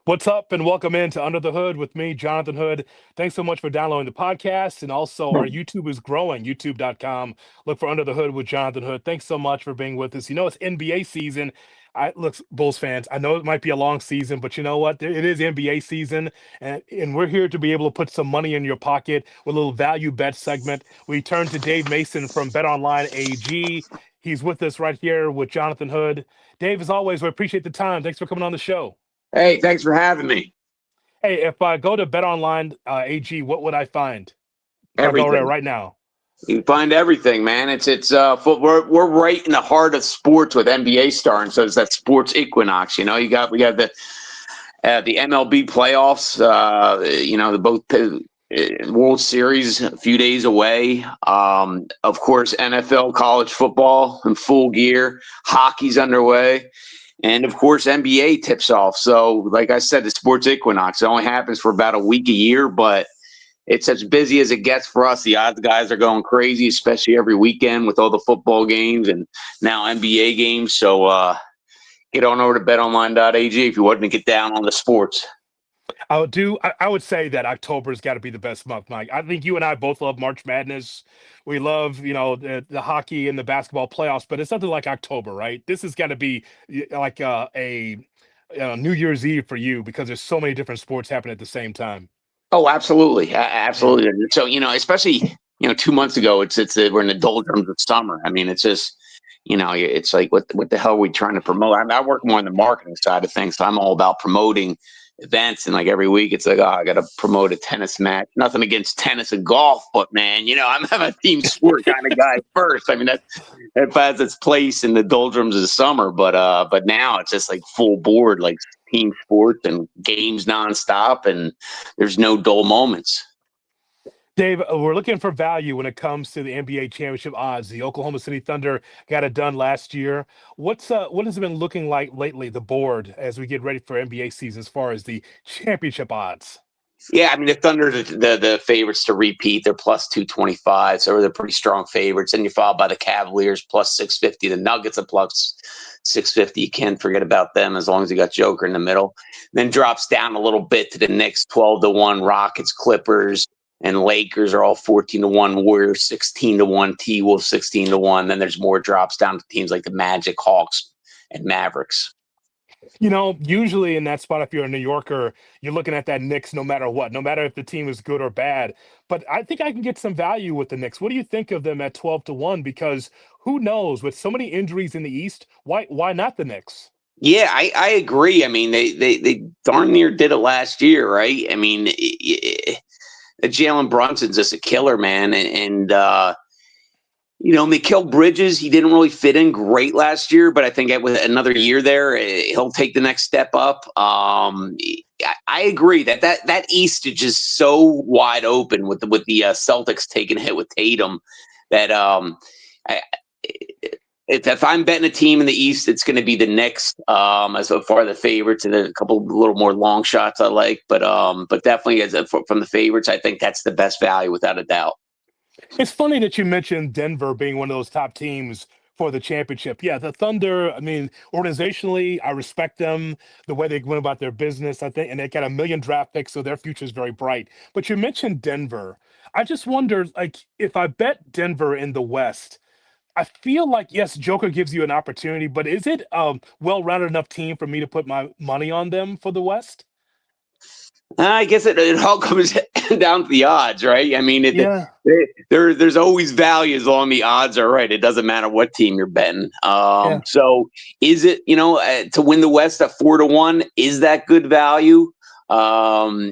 What's up, and welcome into Under the Hood with me, Jonathan Hood. Thanks so much for downloading the podcast. And also, our YouTube is growing, youtube.com. Look for Under the Hood with Jonathan Hood. Thanks so much for being with us. You know, it's NBA season. Look, Bulls fans, I know it might be a long season, but you know what? It is NBA season, and we're here to be able to put some money in your pocket with a little value bet segment. We turn to Dave Mason from BetOnline.ag. He's with us right here with Jonathan Hood. Dave, as always, we appreciate the time. Thanks for coming on the show. Hey, thanks for having me. Hey, if I go to BetOnline AG, what would I find if I go there Everything. right now? You find everything, man. We're right in the heart of sports with NBA starting, so it's that sports equinox. We got the MLB playoffs. The both World Series a few days away. Of course, NFL, college football in full gear. Hockey's underway. And of course, NBA tips off. So, like I said, the sports equinox, it only happens for about a week a year, but it's as busy as it gets for us. The odds guys are going crazy, especially every weekend with all the football games and now NBA games. So, get on over to betonline.ag if you want to get down on the sports. I would say that October's got to be the best month, Mike. I think you and I both love March Madness. We love, the hockey and the basketball playoffs, but it's something like October, right? This has got to be like a New Year's Eve for you because there's so many different sports happening at the same time. Oh, absolutely. Yeah. Absolutely. So, especially, 2 months ago, we're in the doldrums of summer. I mean, it's just, it's like, what the hell are we trying to promote? I work more on the marketing side of things. So I'm all about promoting events. And like every week, it's like, oh, I got to promote a tennis match. Nothing against tennis and golf, but man, I'm a team sport kind of guy first. I mean, that has its place in the doldrums of the summer, but now it's just like full board, like team sports and games nonstop, and there's no dull moments. Dave, we're looking for value when it comes to the NBA championship odds. The Oklahoma City Thunder got it done last year. What has it been looking like lately, the board, as we get ready for NBA season as far as the championship odds? Yeah, I mean the Thunder, the favorites to repeat. They're plus 225, so they're pretty strong favorites. And you're followed by the Cavaliers plus 650. The Nuggets are plus 650. You can't forget about them as long as you got Joker in the middle. Then drops down a little bit to the Knicks 12-1, Rockets, Clippers, and Lakers are all 14-1. Warriors 16-1, T Wolves 16-1. Then there's more drops down to teams like the Magic, Hawks, and Mavericks. Usually in that spot, if you're a New Yorker, you're looking at that Knicks no matter what, no matter if the team is good or bad. But I think I can get some value with the Knicks. What do you think of them at 12-1? Because who knows, with so many injuries in the East, why not the Knicks? Yeah, I agree. I mean, they darn near did it last year, right? I mean, Jalen Brunson's just a killer, man, and Mikal Bridges, he didn't really fit in great last year, but I think with another year there, he'll take the next step up. I agree that East is just so wide open with the Celtics taking a hit with Tatum that I, if I'm betting a team in the East, it's going to be the Knicks as far as the favorites, and a couple little more long shots I like, but definitely from the favorites, I think that's the best value without a doubt. It's funny that you mentioned Denver being one of those top teams for the championship. Yeah, the Thunder, I mean, organizationally, I respect them, the way they went about their business, I think, and they got a million draft picks, so their future is very bright. But you mentioned Denver. I just wonder, like, if I bet Denver in the West, I feel like, yes, Joker gives you an opportunity, but is it a well-rounded enough team for me to put my money on them for the West? I guess it all comes down to the odds, right? I mean, Yeah. there's always value as long as the odds are right. It doesn't matter what team you're betting. Yeah. So is it to win the West at 4-1? Is that good value? They're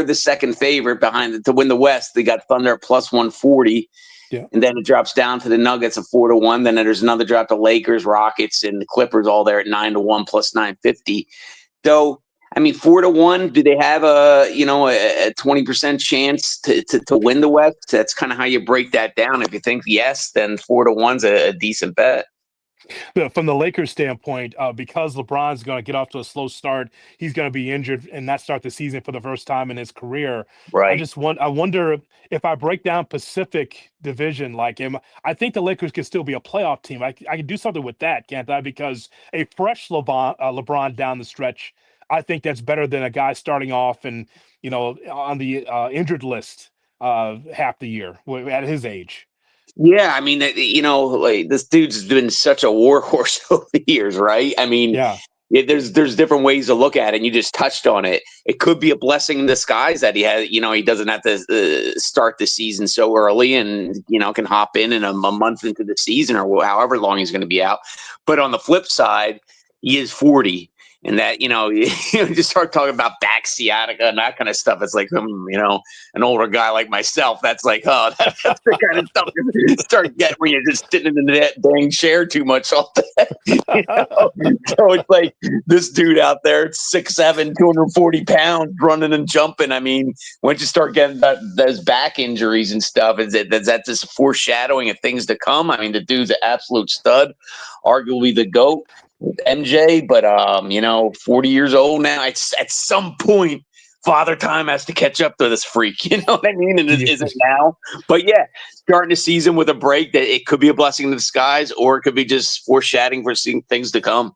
the second favorite to win the West. They got Thunder at plus 140. Yeah. And then it drops down to the Nuggets at 4-1. Then there's another drop to Lakers, Rockets, and the Clippers all there at 9-1 plus 950. So, I mean, 4-1. Do they have a 20% chance to win the West? That's kind of how you break that down. If you think yes, then 4-1's a decent bet. From the Lakers standpoint, because LeBron's going to get off to a slow start, he's going to be injured and not start the season for the first time in his career. Right. I wonder if I break down Pacific Division like him, I think the Lakers could still be a playoff team. I can do something with that, can't I? Because a fresh LeBron down the stretch I think that's better than a guy starting off and on the injured list half the year at his age. Yeah, I mean, like this dude's been such a warhorse over the years, right? I mean, Yeah. yeah, there's different ways to look at it, and you just touched on it. It could be a blessing in disguise that he doesn't have to start the season so early, and can hop in a month into the season or however long he's going to be out. But on the flip side, he is 40, and that you just start talking about back sciatica and that kind of stuff. It's like an older guy like myself, that's like, oh, that's the kind of stuff you start getting when you're just sitting in that dang chair too much all day. So it's like this dude out there, 6'7", 240 pounds, running and jumping. I mean, once you start getting those back injuries and stuff, is that just foreshadowing of things to come? I mean, the dude's an absolute stud, arguably the GOAT with MJ, but 40 years old now. It's at some point Father Time has to catch up to this freak. You know what I mean? And it isn't now. But yeah, starting the season with a break, that it could be a blessing in disguise, or it could be just foreshadowing for seeing things to come.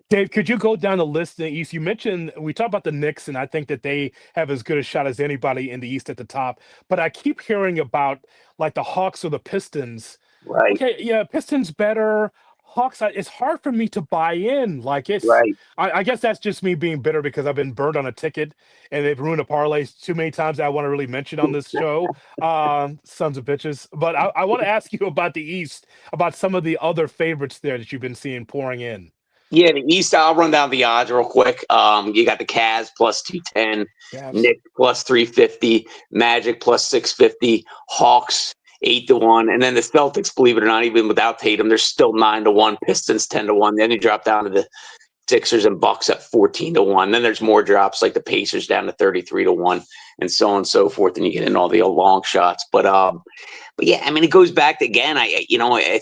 Dave, could you go down the list in the East? You mentioned we talked about the Knicks, and I think that they have as good a shot as anybody in the East at the top. But I keep hearing about like the Hawks or the Pistons. Right, Okay, yeah, Pistons better. Hawks, it's hard for me to buy in. Like right. I guess that's just me being bitter because I've been burned on a ticket and they've ruined a parlay too many times that I want to really mention on this show. Sons of bitches. But I want to ask you about the East, about some of the other favorites there that you've been seeing pouring in. Yeah, the East. I'll run down the odds real quick. You got the Cavs plus 210, Cavs. Knicks plus 350, Magic plus 650, Hawks 8-1, and then the Celtics. Believe it or not, even without Tatum, they're still 9-1. Pistons 10-1. Then you drop down to the Sixers and Bucks at 14-1. Then there's more drops like the Pacers down to 33-1, and so on and so forth. And you get in all the long shots, but yeah, I mean, it goes back to, again. I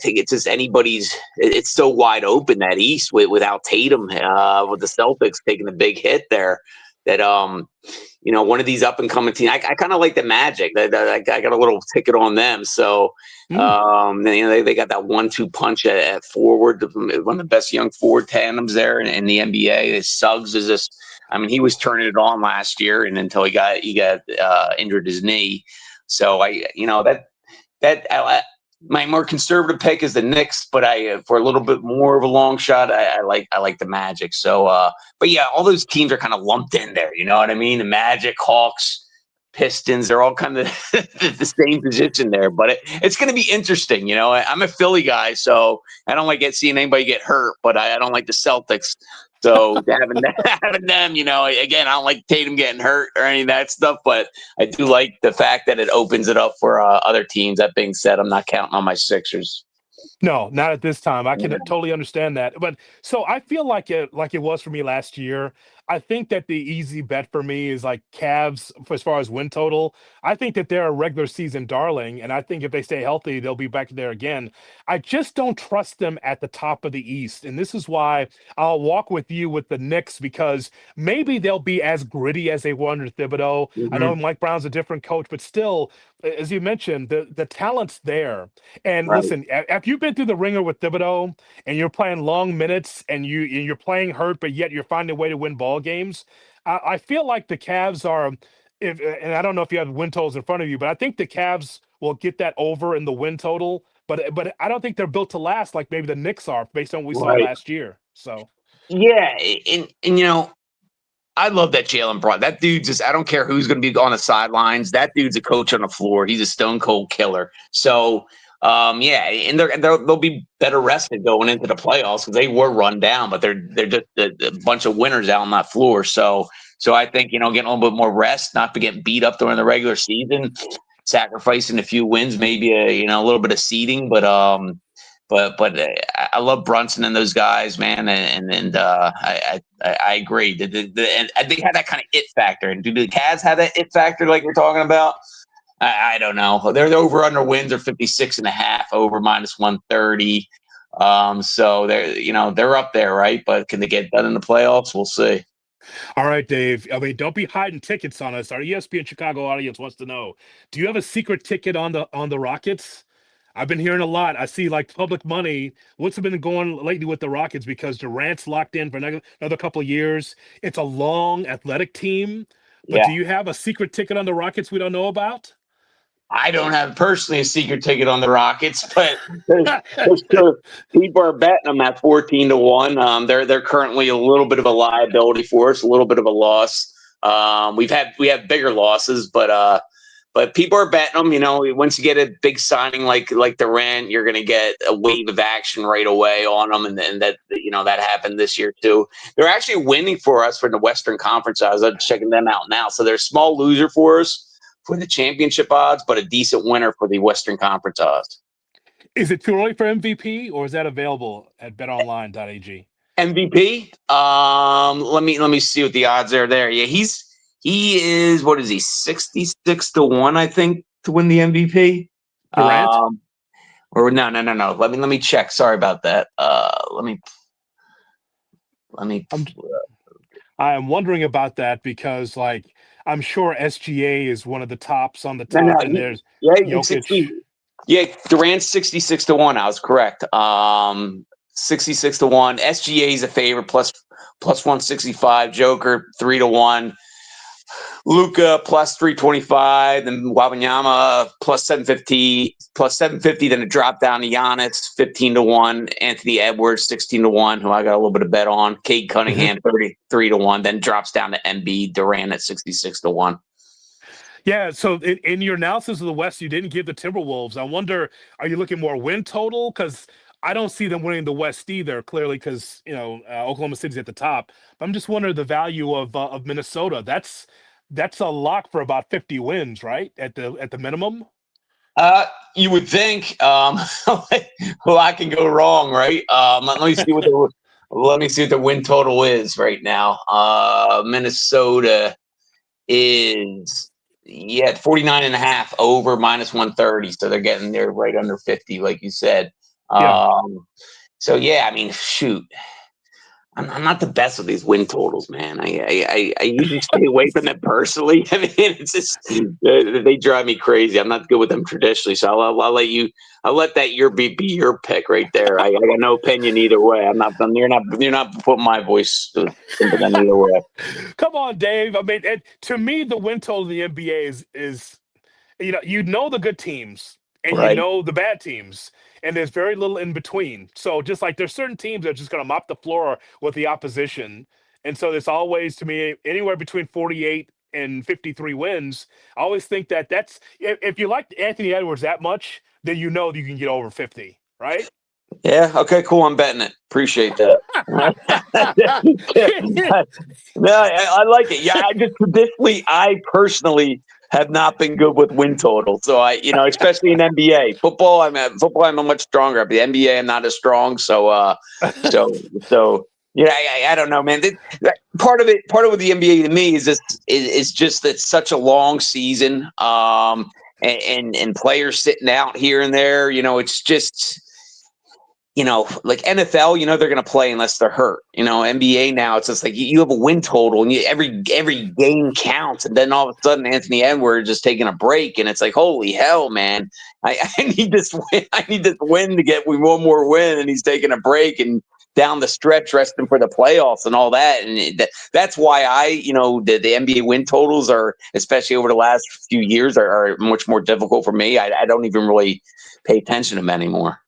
think it's just anybody's. It's so wide open that East without Tatum, with the Celtics taking a big hit there. That one of these up and coming teams. I kind of like the Magic. I got a little ticket on them. So Mm. they got that 1-2 punch at forward. One of the best young forward tandems there in the NBA. Suggs is just. I mean, he was turning it on last year, and until he got injured his knee. So my more conservative pick is the Knicks, but for a little bit more of a long shot, I like the Magic. So, but yeah, all those teams are kind of lumped in there. You know what I mean? The Magic, Hawks, Pistons, they're all kind of the same position there. But it's going to be interesting. I'm a Philly guy, so I don't like seeing anybody get hurt, but I don't like the Celtics. So having them, again, I don't like Tatum getting hurt or any of that stuff, but I do like the fact that it opens it up for other teams. That being said, I'm not counting on my Sixers. No, not at this time. I can Yeah. totally understand that. But so I feel like it was for me last year. I think that the easy bet for me is like Cavs as far as win total. I think that they're a regular season darling, and I think if they stay healthy, they'll be back there again. I just don't trust them at the top of the East, and this is why I'll walk with you with the Knicks because maybe they'll be as gritty as they were under Thibodeau. I know Mm-hmm. Mike Brown's a different coach, but still, as you mentioned, the talent's there. And Right. listen, if you've been through the ringer with Thibodeau and you're playing long minutes and you're playing hurt, but yet you're finding a way to win ball games, I feel like the Cavs are. If and I don't know if you have win totals in front of you, but I think the Cavs will get that over in the win total. But I don't think they're built to last like maybe the Knicks are based on what we saw Right. last year. So Yeah, and I love that Jalen Brown. That dude just, I don't care who's going to be on the sidelines. That dude's a coach on the floor. He's a stone cold killer. So, yeah, and they'll be better rested going into the playoffs because they were run down, but they're just a bunch of winners out on that floor. So I think, getting a little bit more rest, not to get beat up during the regular season, sacrificing a few wins, maybe a little bit of seeding, but I love Brunson and those guys, man, and I agree. And they had that kind of it factor. And do the Cavs have that it factor like we're talking about? I don't know. Their over under wins are 56.5, over minus 130. So they're up there, right? But can they get done in the playoffs? We'll see. all right, Dave. I mean, don't be hiding tickets on us. Our ESPN Chicago audience wants to know: do you have a secret ticket on the Rockets? I've been hearing a lot. I see like public money. What's been going lately with the Rockets because Durant's locked in for another couple of years. It's a long athletic team. But Yeah. do you have a secret ticket on the Rockets we don't know about? I don't have personally a secret ticket on the Rockets, but there's sure people are betting them at 14-1. They're currently a little bit of a liability for us, a little bit of a loss. We have bigger losses, but people are betting them. You know, once you get a big signing like Durant, you're going to get a wave of action right away on them, and that that happened this year too. They're actually winning for us for the Western Conference. I was checking them out now, so they're a small loser for us for the championship odds, but a decent winner for the Western Conference odds. Is it too early for MVP, or is that available at BetOnline.ag? MVP. Let me see what the odds are there. Yeah, he is, what is he, 66-1, I think, to win the MVP. Durant? Or no. Let me check. Sorry about that. Let me I'm I am wondering about that because, like, I'm sure SGA is one of the tops on the no. top, and there's Yeah, it's Jokic. 60. Yeah, Durant's 66-1. I was correct. 66-1. SGA is a favorite, plus 165. Joker 3-1. Luca plus 325, then Wabanyama plus 750, then it dropped down to Giannis 15-1, Anthony Edwards 16-1, who I got a little bit of bet on, Cade Mhm. Cunningham 33-1, then drops down to Embiid, Durant at 66-1. Yeah, so in your analysis of the West, you didn't give the Timberwolves. I wonder, are you looking more win total? Because I don't see them winning the West either, clearly, because Oklahoma City's at the top. But I'm just wondering the value of Minnesota. That's a lock for about 50 wins, right? At the minimum. You would think well, I can go wrong, right? Let me see what the win total is right now. Minnesota is 49 and a half over minus 130. So they're getting there right under 50, like you said. Yeah. So yeah, I mean, shoot. I'm not the best with these win totals, man. I usually stay away from them personally. I mean, it's just they drive me crazy. I'm not good with them traditionally, so I'll let that be your pick right there. I got no opinion either way. You're not putting my voice into them either way. Come on, Dave. I mean, to me, the win total in the NBA is you know the good teams and you Right. know the bad teams, and there's very little in between. So just like there's certain teams that are just going to mop the floor with the opposition, and so there's always to me anywhere between 48 and 53 wins. I always think that's if you like Anthony Edwards that much, then you know you can get over 50, right? Yeah. Okay. Cool. I'm betting it. Appreciate that. No, I like it. Yeah, I personally have not been good with win total. So especially in NBA football, I'm a much stronger. But the NBA, I'm not as strong. So yeah, I don't know, man. Part of what the NBA to me is just that such a long season, and players sitting out here and there. It's just like NFL, they're going to play unless they're hurt. NBA now, it's just like you have a win total and every game counts. And then all of a sudden, Anthony Edwards is taking a break. And it's like, holy hell, man. I need this win. I need this win to get one more win. And he's taking a break and down the stretch, resting for the playoffs and all that. And that's why the NBA win totals are, especially over the last few years, are much more difficult for me. I don't even really pay attention to them anymore.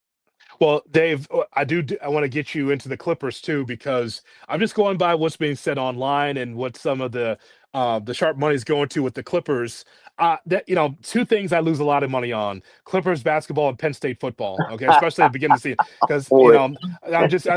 Well, Dave, I want to get you into the Clippers too because I'm just going by what's being said online and what some of the sharp money is going to with the Clippers. That two things I lose a lot of money on: Clippers basketball and Penn State football. Okay, especially at the beginning of the season, because Boy.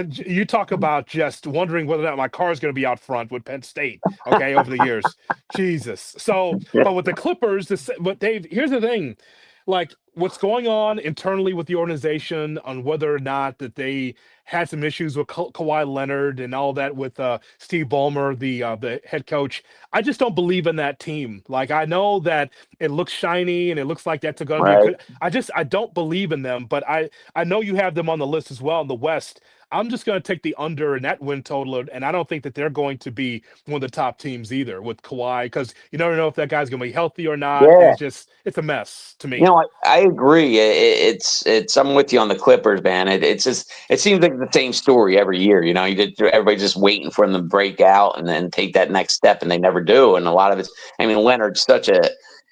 you talk about just wondering whether or not my car is going to be out front with Penn State. Okay, over the years, Jesus. So, but with the Clippers, but Dave, here's the thing: like what's going on internally with the organization on whether or not that they had some issues with Kawhi Leonard and all that with Steve Ballmer, the head coach. I just don't believe in that team. Like I know that it looks shiny and it looks like that's going to be Right. good. I don't believe in them, but I know you have them on the list as well in the West. I'm just going to take the under in that win total, and I don't think that they're going to be one of the top teams either with Kawhi, because you never know if that guy's going to be healthy or not, and Yeah. it's a mess to You me. know, I agree. It's I'm with you on the Clippers, man. It's just it seems like the same story every year. You know, everybody's just waiting for them to break out and then take that next step, and they never do. And a lot of it's, I mean, Leonard's such a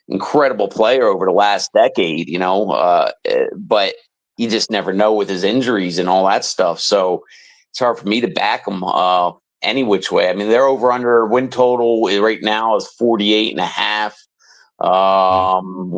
incredible player over the last decade. But you just never know with his injuries and all that stuff. So it's hard for me to back him any which way. I mean, they're over under win total right now is 48.5. Mm.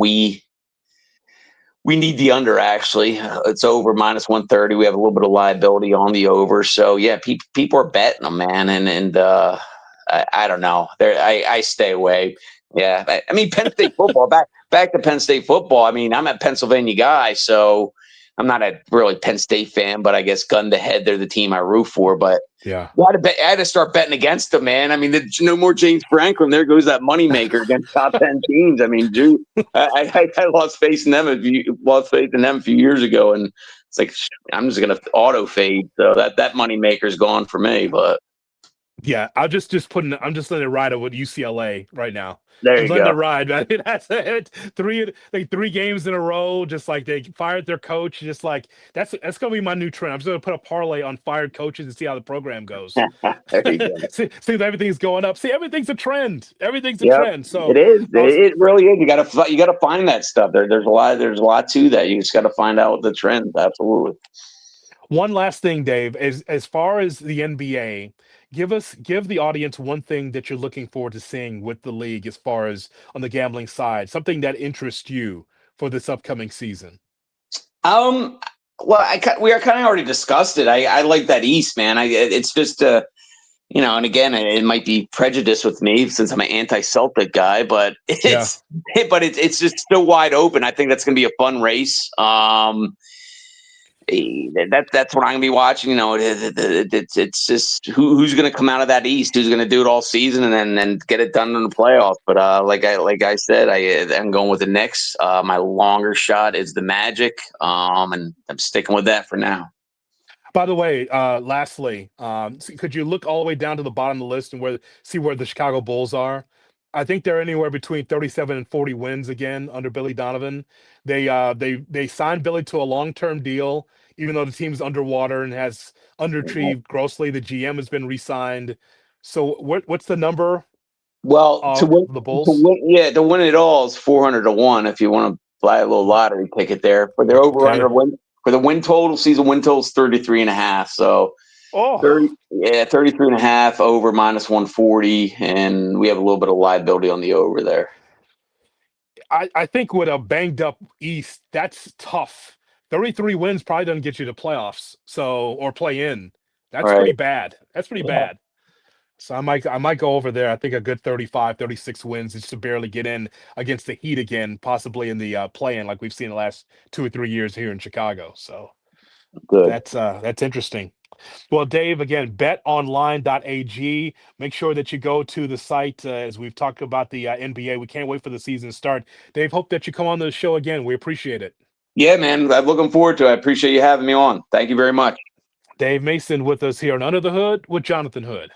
We need the under, actually. It's over -130. We have a little bit of liability on the over. So, yeah, people are betting them, man. I don't know. I stay away. Yeah. I mean, Penn State football, back to Penn State football. I mean, I'm a Pennsylvania guy, so I'm not a really Penn State fan, but I guess gun to head, they're the team I root for. But Yeah. I had to start betting against them, man. I mean, there's no more James Franklin. There goes that moneymaker against top 10 teams. I mean, dude, I lost faith in them. Lost faith in them a few years ago, and it's like I'm just gonna auto fade. So that moneymaker's gone for me. But Yeah, I'm just letting it ride with UCLA right now. there I'm you letting go. it ride, man. That's it. Three games in a row, just like they fired their coach. Just like that's gonna be my new trend. I'm just gonna put a parlay on fired coaches and see how the program goes. There you go. See if everything's going up. See, everything's a trend. Everything's a Yep, trend. So it is. I was It really is. You gotta find that stuff. There's a lot. There's a lot to that. You just got to find out the trends. Absolutely. one last thing, Dave, as far as the NBA, give the audience one thing that you're looking forward to seeing with the league as far as on the gambling side, something that interests you for this upcoming season. Um. Well, we are kind of already discussed it. I like that East, man. It's just and again, it might be prejudice with me since I'm an anti-Celtic guy, but Yeah. it's just still wide open. I think that's going to be a fun race. That's what I'm gonna be watching. It's just who's gonna come out of that East, who's gonna do it all season, and then get it done in the playoffs. But like I said, I'm going with the Knicks. My longer shot is the Magic, and I'm sticking with that for now. By the way, lastly, could you look all the way down to the bottom of the list and see where the Chicago Bulls are? I think they're anywhere between 37 and 40 wins again under Billy Donovan. They signed Billy to a long-term deal, even though the team's underwater and has underachieved grossly. The GM has been re-signed. So what's the number Well, to win, of the Bulls? yeah, to win it all is 400 to 1. If you want to buy a little lottery ticket there, for their over under Okay. win for the win total, season win total is 33.5. So Oh, 30, yeah, 33.5 over -140, and we have a little bit of liability on the over there. I think with a banged up East, that's tough. 33 wins probably doesn't get you to playoffs, so or play in. All That's pretty right. bad. That's pretty Yeah, bad. So I might go over there. I think a good 35, 36 wins just to barely get in against the Heat again, possibly in the play-in like we've seen the last 2 or 3 years here in Chicago. So good. that's interesting. Well, Dave, again, betonline.ag. Make sure that you go to the site as we've talked about the NBA. We can't wait for the season to start. Dave, hope that you come on the show again. We appreciate it. Yeah, man. I'm looking forward to it. I appreciate you having me on. Thank you very much. Dave Mason with us here on Under the Hood with Jonathan Hood.